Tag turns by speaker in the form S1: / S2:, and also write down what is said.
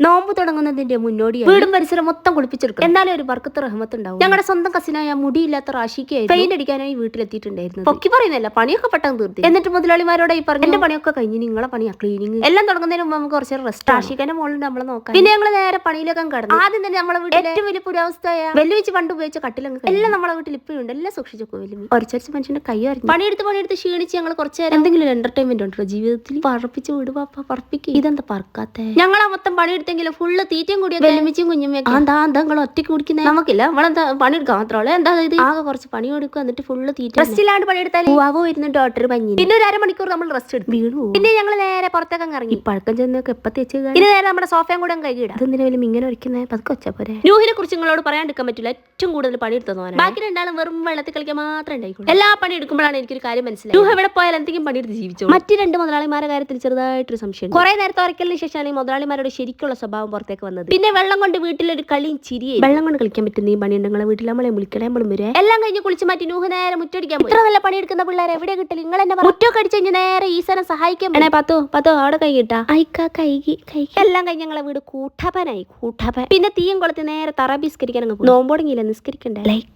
S1: നോമ്പ് തുടങ്ങുന്നതിന്റെ മുന്നോടിയായി വീടും പരിസരം മൊത്തം കുളിപ്പിച്ചെടുക്കും. എന്നാലും ഒരു ബർക്കത്ത് റഹ്മത്ത് ഉണ്ടാവും. ഞങ്ങളുടെ സ്വന്തം കസിനായ മുടിയില്ലാത്ത റാഷിക്കായി പെയിന്റ് അടിക്കാനായി വീട്ടിലെത്തിയിട്ടുണ്ടായിരുന്നു. പൊക്കി പറയുന്നില്ല, പണിയൊക്കെ പെട്ടെന്ന് തീർത്തി. എന്നിട്ട് മുതലാളിമാരോട് ഈ പറഞ്ഞു, എന്റെ പണിയൊക്കെ കഴിഞ്ഞ് നിങ്ങളെ പണിയാ ക്ലീനിങ് എല്ലാം തുടങ്ങുന്നതിന് മുമ്പ് നമുക്ക് കുറച്ച് റെസ്റ്റ്. റാഷിക്കാന്റെ മോളിൽ നമ്മളെ നോക്കാം. പിന്നെ ഞങ്ങൾ നേരെ പണിയിലൊക്കെ കടന്നു. ആദ്യം തന്നെ നമ്മളെ വീട്ടിൽ ഏറ്റവും വലിയ പുരാവസ്ഥയായ വെല്ലുവിച്ച് പണ്ട് ഉപയോഗിച്ച കട്ടിലങ്ങ് എല്ലാം നമ്മളെ വീട്ടിൽ ഇപ്പോഴുണ്ട്. എല്ലാം സൂക്ഷിച്ചു വെല്ലുമി ഒരച്ചരിച്ച് മനുഷ്യന്റെ കൈ അറിഞ്ഞു. പണിയെടുത്ത് ക്ഷീണിച്ച് ഞങ്ങൾ കുറച്ച് നേരം എന്തെങ്കിലും എന്റർടൈൻമെന്റ് ഉണ്ടോ ജീവിതത്തിൽ? പറപ്പിച്ച് വിടുവാപ്പ പറപ്പിക്ക്. ഇതെന്താ പറക്കാത്ത? ഞങ്ങൾ ആ മൊത്തം പണിയെടുത്തെങ്കിലും ഫുള്ള് തീറ്റയും കൂടി വെല്ലുമിച്ചും കുഞ്ഞുമ്മയൊക്കെ എന്താ നിങ്ങൾ ഒറ്റയ്ക്ക് കുടിക്കുന്നത്? നമുക്കില്ല, നമ്മളെന്താ പണിയെടുക്കാൻ മാത്രമല്ല. എന്താ ഇത് ആകെ കുറച്ച് പണി കൊടുക്കുക, എന്നിട്ട് ഫുള്ള് തീറ്റ റെസ്റ്റില്ലാണ്ട് പണിയെടുത്താൽ വാവോ ഇരുന്ന് ഡോക്ടർ പഞ്ഞി. പിന്നെ ഒരു അരമണിക്കൂർ നമ്മൾ റെസ്റ്റ് എടുത്തു വീണു. പിന്നെ ഞങ്ങൾ നേരെ പുറത്തേക്ക് ഇറങ്ങി. പഴക്കം ചെന്നൊക്കെ എപ്പ തേച്ച് ഇനി നേരെ നമ്മുടെ സോഫയും കൂടെ കൈകിടാം. അതെന്തിനാ വലിയ ഇങ്ങനെ ഒരിക്കുന്നത്? പതുക്കെ വെച്ചാ പോരെ. നൂഹിനെ കുറിച്ച് നിങ്ങളോട് പറയാണ്ടിരിക്കാൻ പറ്റില്ല. ഏറ്റവും കൂടുതൽ പണിയെടുത്തതാണ്. ബാക്കി രണ്ടാളും വെറും വെള്ളത്തിൽ കളിക്കാൻ മാത്രമേ ഉണ്ടായിക്കോളൂ. എല്ലാ പണി എടുക്കുമ്പോഴാണ് എനിക്കൊരു കാര്യം മനസ്സിലായി. നൂഹ് എവിടെ പോയാൽ എന്തെങ്കിലും പണിയെടുത്ത് ജീവിച്ചു. മറ്റു രണ്ട് മുതലാളിമാരുടെ കാര്യത്തിൽ ചെറുതായിട്ടൊരു സംശയം. കുറെ നേരത്തെ ഒരക്കലിന് ശേഷമാണ് ഈ മുതലാളിമാരുടെ ശരിക്കുള്ള സ്വഭാവം പുറത്തേക്ക് വന്നത്. പിന്നെ വെള്ളം കൊണ്ട് വീട്ടിലൊരു കളിയും ചിരിയും. വെള്ളം കൊണ്ട് കളിക്കാൻ പറ്റുന്ന ഈ പണിയുണ്ട് നിങ്ങളെ വീട്ടിൽ നമ്മളെ വിളിക്കണേമ്പോഴും വരെ എല്ലാം കഴിഞ്ഞ് കുളിച്ച് മാറ്റി നൂഹ് നേരെ മുറ്റടിക്കാൻ പോയി. ഇത്ര നല്ല പണിയെടുക്കുന്ന പിള്ളേരെ എവിടെ കിട്ടില്ല? നിങ്ങൾ എന്നെ മുറ്റൊക്കെ അടിച്ച് കഴിഞ്ഞ് നേരെ ഈസനെ സഹായിക്കാൻ വേണേ പത്തോ അവിടെ കൈ കിട്ടാ കൈകി എല്ലാം കഴിഞ്ഞ് ഞങ്ങളെ വീട് കൂട്ടപ്പനായി. പിന്നെ തീയും കൊളുത്തി നേരെ തറ ബിസ്കരിക്കാൻ അങ്ങ് നോമ്പോടെങ്കില്ല നിസ്കരിക്കണ്ടേ. ലൈക്ക്